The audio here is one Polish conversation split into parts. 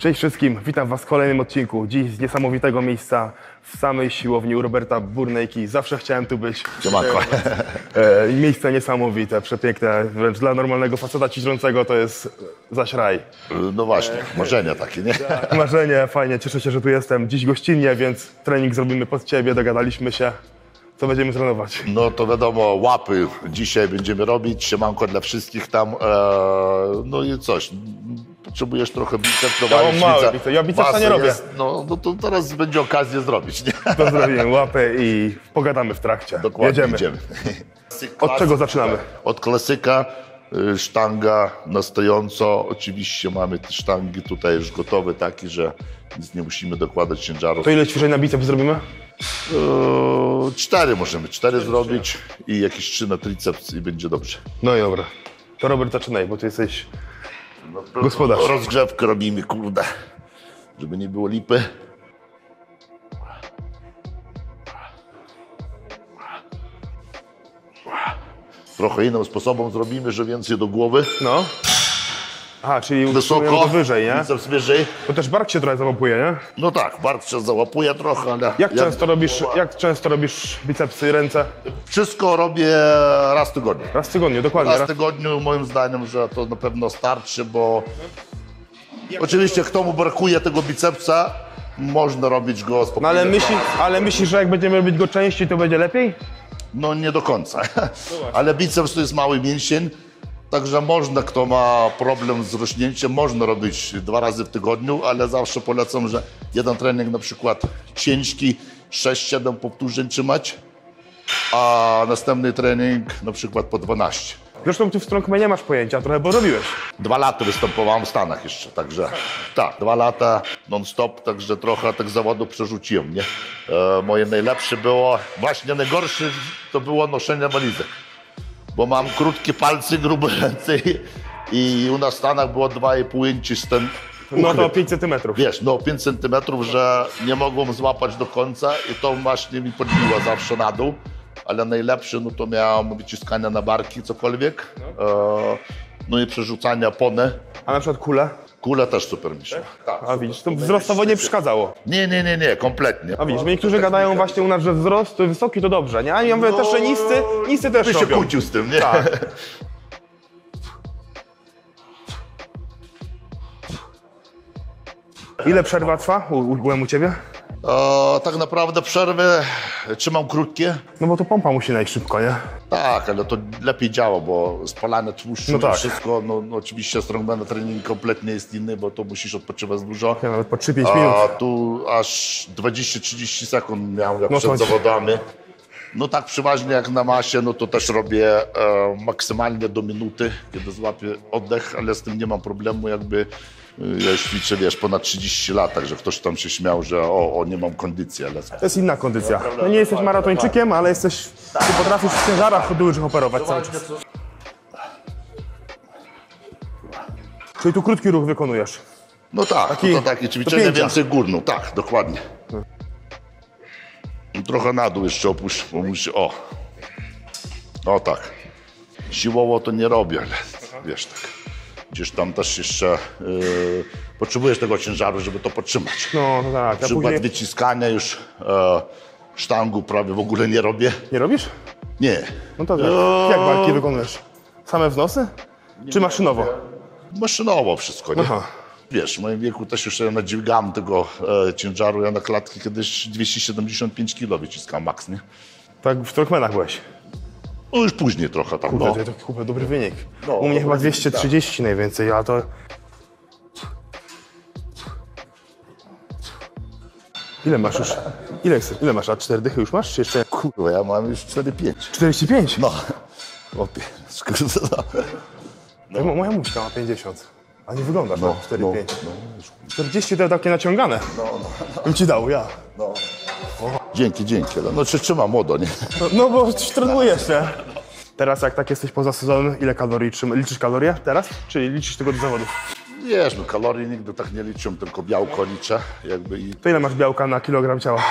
Cześć wszystkim, witam Was w kolejnym odcinku. Dziś z niesamowitego miejsca w samej siłowni u Roberta Burnejki. Zawsze chciałem tu być. Siemanko. Miejsce niesamowite, przepiękne. Wręcz dla normalnego faceta ćwiczącego to jest zaś raj. No właśnie, marzenia takie, nie? Marzenie, fajnie, cieszę się, że tu jestem. Dziś gościnnie, więc trening zrobimy pod Ciebie, dogadaliśmy się. Co będziemy trenować? No to wiadomo, łapy dzisiaj będziemy robić, siemanko dla wszystkich tam. No i coś, potrzebujesz trochę biceps, Ja mam mały bicep, ja bicepsa nie robię. No to teraz będzie okazja zrobić, nie? To zrobimy łapę i pogadamy w trakcie. Dokładnie, Jedziemy. idziemy. Od czego zaczynamy? Od klasyka, sztanga na stojąco. Oczywiście mamy te sztangi tutaj już gotowe, takie, że nic nie musimy dokładać ciężarów. To ile ćwiczeń na biceps zrobimy? 4 możemy, 4 zrobić i jakieś 3 na triceps i będzie dobrze. No i dobra. To Robert, zaczynaj, bo ty jesteś gospodarz. Rozgrzewkę robimy, kurde, żeby nie było lipy. Trochę innym sposobem zrobimy, że więcej do głowy. No. Aha, czyli Wysoko, to wyżej, nie? biceps wyżej. To też bark się trochę załapuje, nie? No tak, bark się załapuje trochę, ale... Jak często robisz bicepsy i ręce? Wszystko robię raz w tygodniu. Raz w tygodniu, dokładnie. Raz w tygodniu, moim zdaniem, że to na pewno starczy, bo oczywiście kto mu brakuje tego bicepsa, można robić go spokojnie. No ale myślisz, że jak będziemy robić go częściej, to będzie lepiej? No nie do końca, ale biceps to jest mały mięsień, także można, kto ma problem z rośnięciem, można robić 2 razy w tygodniu, ale zawsze polecam, że jeden trening na przykład ciężki, 6-7 powtórzeń trzymać, a następny trening na przykład po 12. Zresztą ty w Strongmanie nie masz pojęcia, trochę bo robiłeś. 2 lata występowałem w Stanach jeszcze, także tak, 2 lata non-stop, także trochę tych zawodów przerzuciłem, nie? Moje najlepsze było, właśnie najgorsze to było noszenie walizek, bo mam krótkie palce, grube ręce i u nas w Stanach było 2,5 inczy z ten No to 5 centymetrów. Wiesz, no 5 centymetrów, że nie mogłem złapać do końca i to właśnie mi podbiło zawsze na dół. Ale najlepsze, no to miałem wyciskania na barki, cokolwiek. No i przerzucania opony. A na przykład kule? Kule też super mi szło. Tak. A widzisz, to wzrostowo nie przeszkadzało. Nie, kompletnie. A widzisz, bo niektórzy gadają właśnie u nas, że wzrost to wysoki to dobrze, nie? A ja mówię też, że niscy też Ty się robią. kłócił z tym, nie? Tak. Ile przerwa trwa u ciebie? Tak naprawdę przerwy trzymam krótkie. No bo to pompa musi najść szybko, nie? Tak, ale to lepiej działa, bo spalane tłuszczu No tak. wszystko, no oczywiście strongman trening kompletnie jest inny, bo to musisz odpoczywać dużo. Ja nawet po 3-5 minut. A tu aż 20-30 sekund miałem jak No przed to- zawodami. No tak przeważnie jak na masie, no to też robię maksymalnie do minuty, kiedy złapię oddech, ale z tym nie mam problemu, jakby ja już ćwiczę, wiesz, ponad 30 lat, także ktoś tam się śmiał, że nie mam kondycji, ale... To jest inna kondycja. No nie jesteś maratończykiem, ale jesteś, ty potrafisz w ciężarach dużych operować cały czas. Czyli tu krótki ruch wykonujesz. No tak, Taki- to takie do ćwiczenie pięcia. więcej górną, tak, dokładnie. Trochę na dół jeszcze opuść, bo musi, o tak. Siłowo to nie robię, ale wiesz tak. Gdzieś tam też jeszcze potrzebujesz tego ciężaru, żeby to podtrzymać. No to tak. A Przykład później... wyciskania już sztangu prawie w ogóle nie robię. Nie robisz? Nie. No to tak. Jak barki wykonujesz? Same wznosy? Czy maszynowo? Maszynowo wszystko, nie? Aha. Wiesz, w moim wieku też już nadźwigałem tego ciężaru. Ja na klatki kiedyś 275 kg wyciskałem maks, nie? Tak w Strongmanach byłeś. No już później trochę tam, no. To taki kupę dobry wynik. No, U mnie chyba dobry 230 najwięcej, a to... Ile masz już? Ile masz? A 4 dychy już masz? Czy jeszcze? Kurwa, ja mam już 4,5. 45? No. Chłopie, skurde, Tak, moja muszka ma 50. A nie wyglądasz na 4,5. no. 40 to takie naciągane. Bym ci dał, ja. Dzięki, no trzymam młodo, nie? No bo trenujesz, nie? Teraz jak tak jesteś poza sezonem, ile kalorii liczysz kalorie teraz? Czy liczysz tego do zawodów? Wiesz, no kalorii nigdy tak nie liczę, tylko białko liczę, jakby i To ile masz białka na kilogram ciała?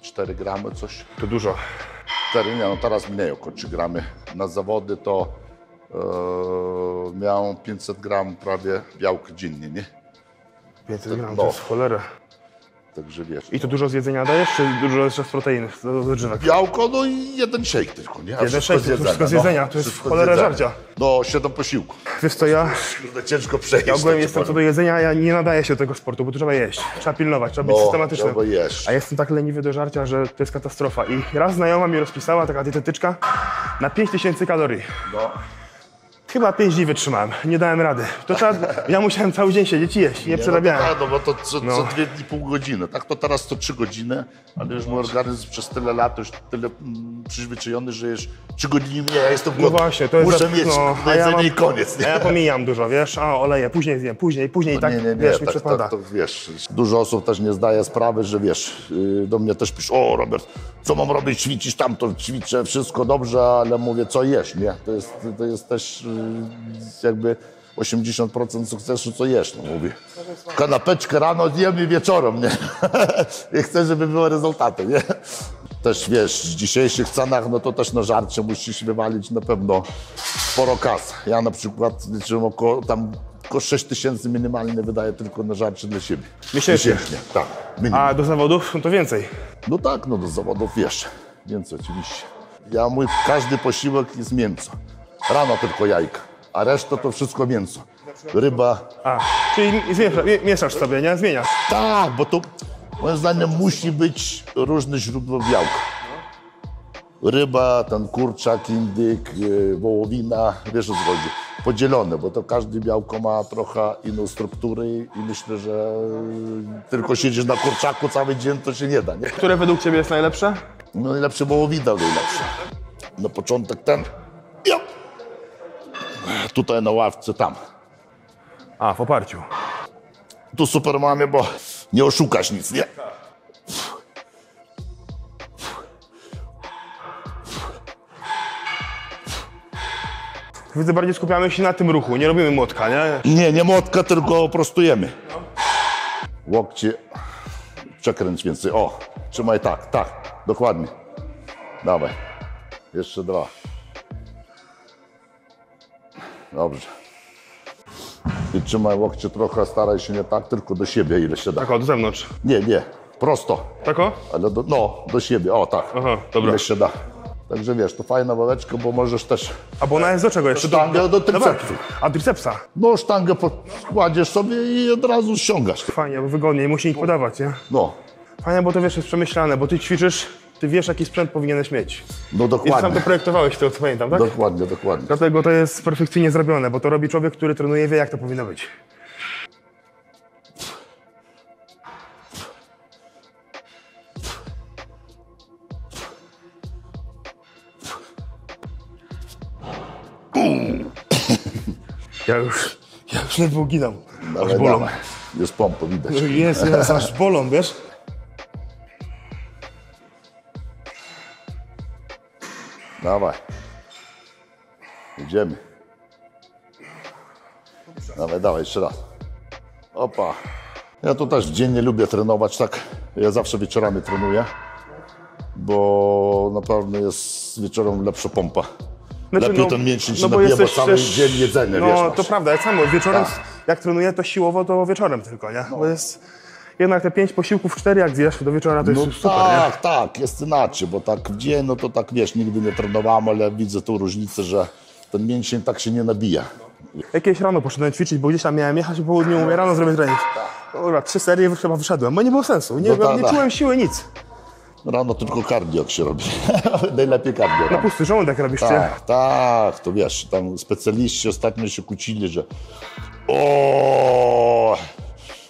4 gramy coś. To dużo. 4, nie, no teraz mniej, około 3 gramy. Na zawody to Miałem 500 gram prawie białka dziennie, nie? 500 gram, No. to jest w cholerę. Także wiesz. I to dużo z jedzenia dajesz, czy dużo jeszcze z proteiny, z odżywek? Białko, no i jeden shake tylko, nie? A Jeden wszystko shake, to wszystko z jedzenia, to jest wszystko z cholera jedzenia. żarcia. No, 7 posiłków. Wiesz co, ja Kurde, ciężko przejść. ogólnie tak ci jestem co powiem. do jedzenia, ja nie nadaję się do tego sportu, bo to trzeba jeść. Trzeba pilnować, trzeba być systematycznym. trzeba jeść. A jestem tak leniwy do żarcia, że to jest katastrofa. I raz znajoma mi rozpisała, taka dietetyczka, na 5000 kalorii. No. Chyba 5 dni wytrzymałem, nie dałem rady. To trzeba, ja musiałem cały dzień siedzieć i jeść, nie przerabiałem. No, tak, no bo to co 2,5 godziny. Tak to teraz to 3 godziny, ale już mój organizm przez tyle lat już tyle przyzwyczajony, że już 3 godziny mnie, ja jestem No głodny. właśnie, to jest... Muszę mieć a ja jedzenie i koniec. Nie? A ja pomijam dużo, wiesz, oleję, później zjem, później i tak, wiesz, mi przepada. Tak, to wiesz, dużo osób też nie zdaje sprawy, że wiesz, do mnie też pisze, o Robert, co mam robić, ćwiczysz tamto, ćwiczę, wszystko dobrze, ale mówię, co jesz, nie? To jest też jakby 80% sukcesu, co jesz, no mówię. Kanapeczkę rano zjem i wieczorem, nie? I chcę, żeby były rezultaty, nie? Też wiesz, w dzisiejszych cenach, no to też na żarcie musisz wywalić na pewno sporo kas. Ja na przykład liczyłem około 6 tysięcy minimalnie wydaję tylko na żarcie dla siebie. Miesięcznie? Tak, minimum. A do zawodów, no to więcej. No tak, no do zawodów wiesz, więcej oczywiście. Każdy posiłek jest mięso. Rano tylko jajka, a reszta to wszystko mięso. Ryba. A, czyli mieszasz sobie, nie? Zmieniasz. Tak, bo to moim zdaniem musi być różne źródło białka. Ryba, ten kurczak, indyk, wołowina, wiesz o co chodzi. Podzielone, bo to każde białko ma trochę inną strukturę i myślę, że tylko siedzisz na kurczaku cały dzień, to się nie da, nie? Które według Ciebie jest najlepsze? No najlepsze wołowina, najlepsze. Na początek ten, jo. Tutaj na ławce, tam. A, w oparciu. Tu super mamy, bo nie oszukasz nic, nie? Widzę, bardziej skupiamy się na tym ruchu, nie robimy młotka, nie? Nie młotka, tylko prostujemy. Łokcie, przekręć więcej. O, trzymaj tak, dokładnie. Dawaj, jeszcze 2. Dobrze. I trzymaj łokcie trochę, staraj się nie tak, tylko do siebie, ile się da. Tak, o, do zewnątrz. Nie, prosto, Tak o? ale do siebie, o tak, Aha, dobra. ile się da. Także wiesz, to fajna wałeczka, bo możesz też A bo ona jest do czego jeszcze? sztangę do tricepsu. A, tricepsa. No sztangę kładziesz sobie i od razu ściągasz. Fajnie, bo wygodniej, musi nikt podawać, nie? No, Fajnie, bo to wiesz, jest przemyślane, bo ty ćwiczysz, ty wiesz, jaki sprzęt powinieneś mieć. no I ty sam to dokładnie, projektowałeś, to co pamiętam, tak? dokładnie. Dlatego to jest perfekcyjnie zrobione, bo to robi człowiek, który trenuje, wie, jak to powinno być. Ja już ledwo uginam. Aż Dawaj, bolą. dawaj. Jest pompa, widać. Jest, aż bolą, wiesz? Dawaj. Idziemy. Dawaj, jeszcze raz. Opa. Ja tu też dziennie lubię trenować, tak. Ja zawsze wieczorami trenuję, bo naprawdę jest wieczorem lepsza pompa. Znaczy, Lepiej ten mięsień się bo nabija, bo jesteś cały dzień jedzenie, no, wiesz. to masz. prawda, ja samo wieczorem, Tak. jak trenuję, to siłowo, to wieczorem tylko, nie? Bo jest jednak te 5 posiłków, 4 jak zjesz do wieczora, to jest No super, nie? tak, jest inaczej, bo tak w dzień, no to tak wiesz, nigdy nie trenowałem, ale widzę tą różnicę, że ten mięsień tak się nie nabija. Jakieś rano poszedłem ćwiczyć, bo gdzieś tam miałem jechać po południu, mówię, rano zrobię trening. Dobra, 3 serie chyba wyszedłem, bo nie było sensu, nie, No tak, nie tak. czułem siły, nic. Rano tylko cardio jak się robi. Najlepiej cardio. Na rano. pusty żołądek robisz, czy? Tak, to wiesz, tam specjaliści ostatnio się kłócili, że o,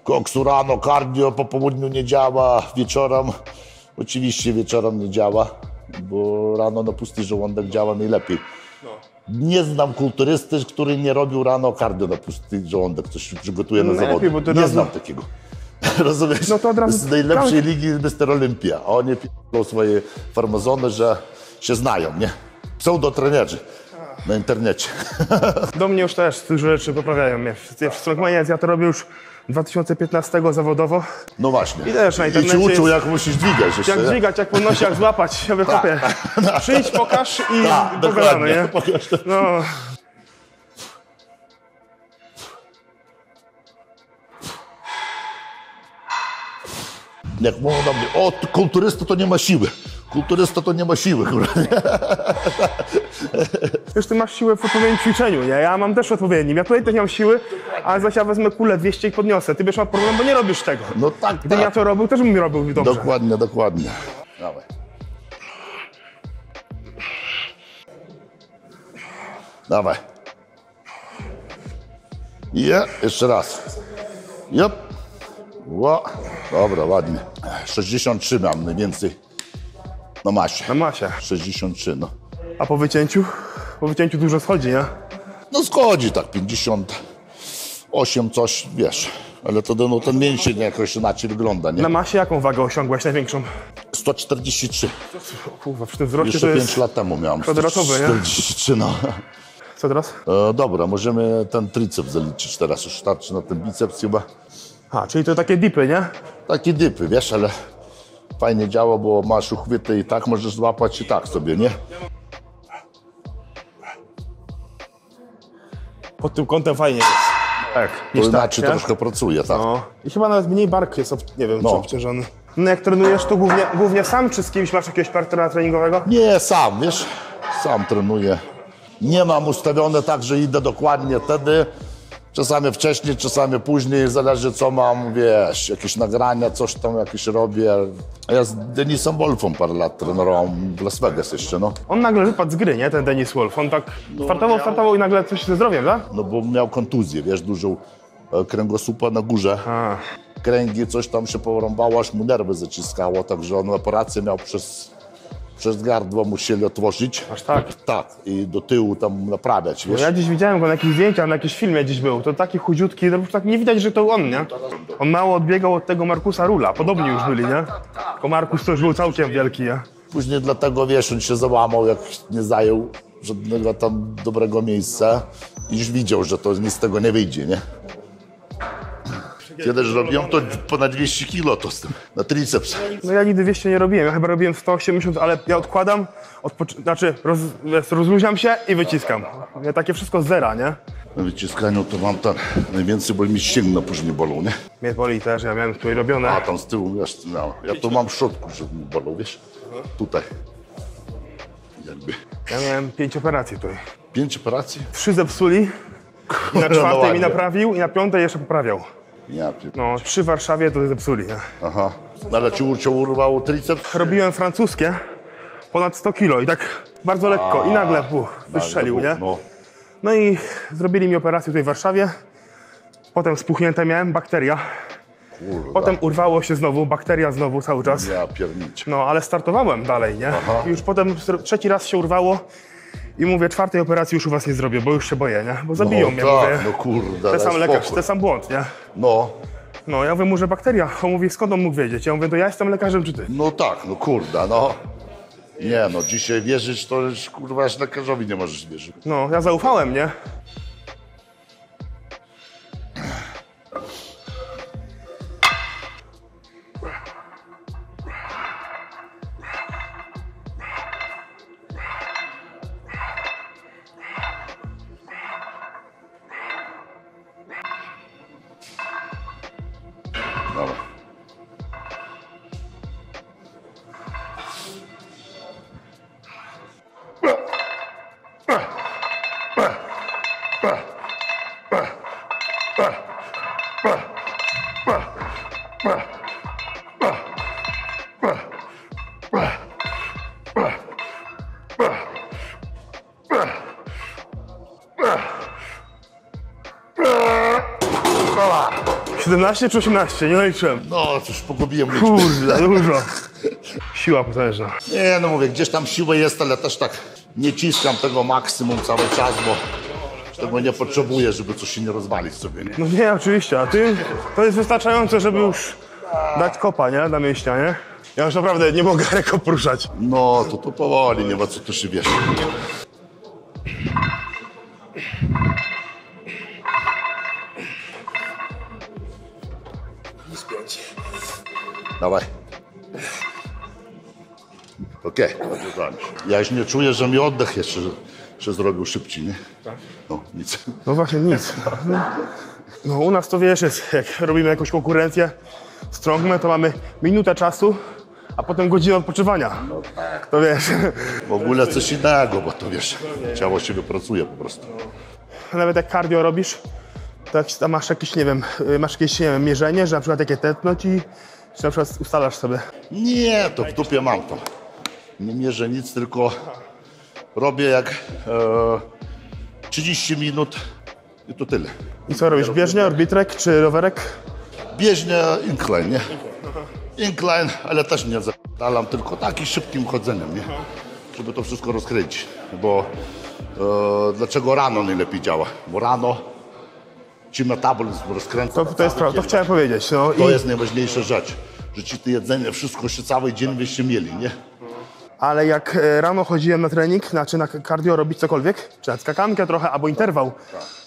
koksu rano, cardio po południu nie działa, wieczorem, oczywiście wieczorem nie działa, bo rano na pusty żołądek działa najlepiej. Nie znam kulturysty, który nie robił rano cardio na pusty żołądek, ktoś się przygotuje na Najlepiej, zawody. bo to Nie razu- znam takiego. Rozumiesz? No to od razu- z najlepszej ligi Mr. Olympia. A oni p***ą swoje farmazony, że się znają, nie? Pseudotrenerzy na internecie. Do mnie już też dużo rzeczy poprawiają mnie. Ja to robię już 2015 zawodowo. No właśnie. I też na I internecie ci uczą, jest- jak musisz dźwigać jeszcze. Jak nie? dźwigać, jak podnosić, jak złapać. Ja mówię, chłopie, przyjdź, pokaż i Tak, pogadamy, dokładnie. nie? Pokaż to. No, Jak mówią do mnie, o, kulturysta to nie ma siły. Kulturysta to nie ma siły, kurwa. Wiesz, ty masz siłę w odpowiednim ćwiczeniu, nie? Ja mam też odpowiednim. Ja tutaj też nie mam siły, ale zaś ja wezmę kulę 200 i podniosę. Ty będziesz miał problem, bo nie robisz tego. No tak, Gdybym ja to robił, też bym robił dobrze. Dokładnie, dokładnie. Dawaj. Dawaj. Jeszcze raz. Jop. Ło. Dobra, ładnie. 63 mam mniej więcej na masie. Na masie. 63, no. A po wycięciu? Po wycięciu dużo schodzi, nie? No schodzi tak, 58 coś, wiesz. Ale to no, ten mięsień jakoś inaczej wygląda, nie? Na masie jaką wagę osiągłeś największą? 143. Kurwa, przy tym wzroście Jeszcze to 5 jest... lat temu miałem. kwadratowy, nie? 143, no. Co teraz? Dobra, możemy ten triceps zaliczyć teraz. Już starczy na ten biceps chyba. A, czyli to takie dipy, nie? Takie dypy, wiesz, ale fajnie działa, bo masz uchwyty i tak możesz złapać i tak sobie, nie? Pod tym kątem fajnie jest. Tak, To niż inaczej nie? troszkę pracuje, tak? No. I chyba nawet mniej bark jest, nie wiem, No. czy obciążony. No jak trenujesz, to głównie sam, czy z kimś masz jakiegoś partnera treningowego? Nie, sam, wiesz, sam trenuję. Nie mam ustawione tak, że idę dokładnie wtedy. Czasami wcześniej, czasami później, zależy co mam, wiesz, jakieś nagrania, coś tam jakieś robię. Ja z Denisem Wolfem parę lat trenowałem w Las Vegas jeszcze, no. On nagle wypadł z gry, nie? Ten Denis Wolf. On tak startował i nagle coś ze zdrowiem, tak? No bo miał kontuzję, wiesz, dużą kręgosłupa na górze. A. Kręgi, coś tam się porąbało, aż mu nerwy zaciskało, także on operację miał przez gardło musieli otworzyć. Aż tak? Tak, i do tyłu tam naprawiać, Bo wiesz. ja gdzieś widziałem go na jakichś zdjęciach, na jakimś filmie gdzieś był. To taki chudziutki, no tak nie widać, że to on, nie? On mało odbiegał od tego Markusa Rula. Podobni już byli, nie? Tylko Markus to już był całkiem wielki, nie? Później dlatego, wiesz, on się załamał, jak nie zajął żadnego tam dobrego miejsca i już widział, że to nic z tego nie wyjdzie, nie? Kiedyś robiłem to ponad 200 kilo to z tym, na triceps. No ja nigdy 200 nie robiłem, ja chyba robiłem 180, ale ja odkładam, rozluźniam się i wyciskam. Ja takie wszystko z zera, nie? Na wyciskaniu to mam tam najwięcej, bo mi ścięgno później bolą, nie? Mnie boli też, ja miałem tutaj robione. A tam z tyłu, wiesz, no, ja tu mam w środku, żeby mi bolą, wiesz? Tutaj. Jakby. Ja miałem 5 operacji tutaj. 5 operacji? 3 zepsuli, i na No 4 mi ładnie. naprawił i na 5 jeszcze poprawiał. Ja pier... No, 3 w Warszawie to zepsuli, nie? Aha. No, ale ci urwało triceps? Robiłem francuskie, ponad 100 kilo i tak bardzo lekko i nagle wystrzelił, nie? No. No i zrobili mi operację tutaj w Warszawie. Potem spuchnięte miałem, bakteria. Kurwa. Potem urwało się znowu, bakteria znowu cały czas. Ja pierniczę. No, ale startowałem dalej, nie? Aha. I już potem 3 raz się urwało i mówię, 4 operacji już u was nie zrobię, bo już się boję, nie? Bo zabiją mnie, tak, mówię. no kurde, Ten daj sam lekarz, spokój. ten sam błąd, nie? No, No, ja mówię mu, że bakteria. On mówi, skąd on mógł wiedzieć? Ja mówię, to ja jestem lekarzem, czy ty? no tak, no kurde, no. Nie no, dzisiaj wierzyć to już, kurwa, aż lekarzowi nie możesz wierzyć. No, ja zaufałem, nie? Dobra. Kola. 17 czy 18? Nie liczyłem. No, cóż, pogubiłem liczbę. Kurde, dużo. Siła potężna. Nie no, mówię, gdzieś tam siła jest, ale też tak nie ciskam tego maksimum cały czas, bo tego nie potrzebuję, żeby coś się nie rozwalić sobie, nie? No nie, oczywiście, a ty to jest wystarczające, żeby już dać kopa, nie? Na mięśnia, nie? Ja już naprawdę nie mogę ręką poruszać. No, to powoli, nie ma co tu się wiesz. Dawaj. Okej. Ja już nie czuję, że mi oddech jeszcze się zrobił szybciej, nie? No, nic. No właśnie nic. No u nas to wiesz, jest, jak robimy jakąś konkurencję, strongman to mamy minutę czasu, a potem godzinę odpoczywania. To wiesz, W ogóle coś innego, bo to wiesz, ciało się wypracuje po prostu. nawet jak cardio robisz, to jak tam masz jakieś, nie wiem, mierzenie, że na przykład jakie tętno ci, czy na przykład ustalasz sobie. Nie, to w dupie mam to. Nie mierzę nic, tylko robię jak 30 minut i to tyle. I co robisz, bieżnia, orbitrek czy rowerek? Bieżnia, incline, nie? Incline, ale też nie zadalam, tylko takim szybkim chodzeniem, nie? Żeby to wszystko rozkręcić. Bo dlaczego rano najlepiej działa? Bo rano ci metabolizm rozkręca. To jest prawda, to chciałem powiedzieć. No, To jest najważniejsza rzecz, że ci to jedzenie, wszystko się cały dzień byście mieli, nie? Ale jak rano chodziłem na trening, znaczy na cardio robić cokolwiek, czy na skakankę trochę, albo interwał,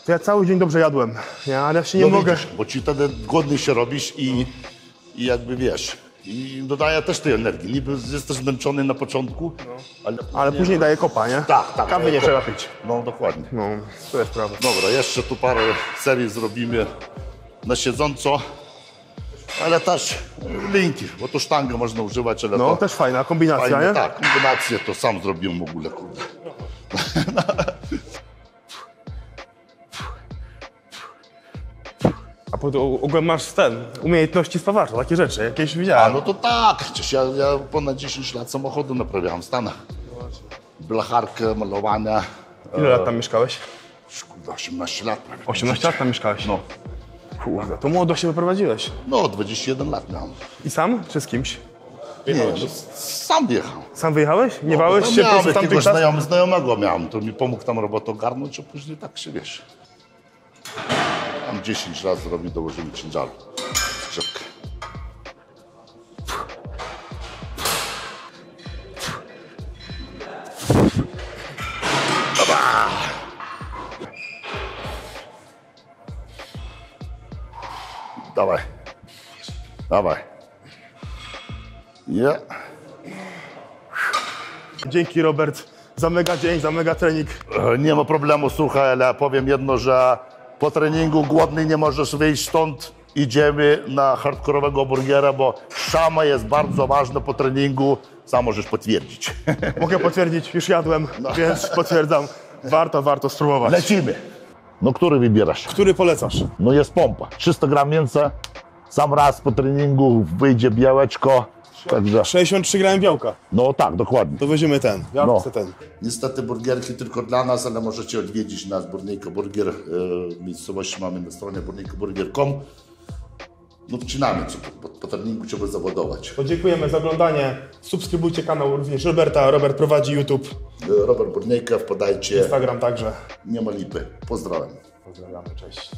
to ja cały dzień dobrze jadłem. Ja, ale ja się nie mogę. Widzisz, bo ci wtedy głodny się robisz i jakby wiesz, i dodaje też tej energii. Niby jesteś zmęczony na początku, Ale później daje kopa, nie? Tak, tak. Kawy nie trzeba pić. No dokładnie. No, to jest prawda. Dobra, jeszcze tu parę serii zrobimy na siedząco, ale też linki, bo to sztangę można używać, ale No, to też fajna kombinacja, fajnie, nie? tak, kombinację to sam zrobiłem w ogóle, kurde. A ogólnie masz umiejętności spawarcza, takie rzeczy, jakieś A widziałem. no to tak, przecież ja ponad 10 lat samochodu naprawiałem w Stanach. Blacharkę, malowania. Ile lat tam mieszkałeś? Kurde, 18 lat prawie. 18 lat tam mieszkałeś? No. Kurde, to młodo się wyprowadziłeś. No, 21 lat miałem. I sam, czy z kimś? Nie, no, sam jechał. Sam wyjechałeś? Nie bałeś No, się po miałem prostu jakiegoś tamtych czasów? znajomego miałem, to mi pomógł tam robotę ogarnąć, a później tak się wiesz. Tam 10 razy robił, dołożyli ciężaru. Skrzepkę. Dawaj. Dawaj. Nie. Dzięki, Robert, za mega dzień, za mega trening. Nie ma problemu, słuchaj, ale powiem jedno, że po treningu głodny nie możesz wyjść stąd. Idziemy na hardkorowego burgera, bo szama jest bardzo ważna po treningu. Sam możesz potwierdzić. Mogę potwierdzić, już jadłem, więc potwierdzam. Warto spróbować. Lecimy. No który wybierasz? Który polecasz? No jest pompa. 300 gram mięsa, sam raz po treningu wyjdzie białeczko. Także, 63 gramy białka. no tak, dokładnie. To weźmiemy ten. Ja No. chcę ten. Niestety burgerki tylko dla nas, ale możecie odwiedzić nas Burniejka Burger. Miejscowości mamy na stronie burniejkaburger.com. No wcinamy, co po treningu trzeba zawodować. Podziękujemy za oglądanie. Subskrybujcie kanał również Roberta. Robert prowadzi YouTube, Robert Burniejka, wpadajcie. Instagram także. Nie ma lipy. Pozdrawiam. Pozdrawiamy, cześć.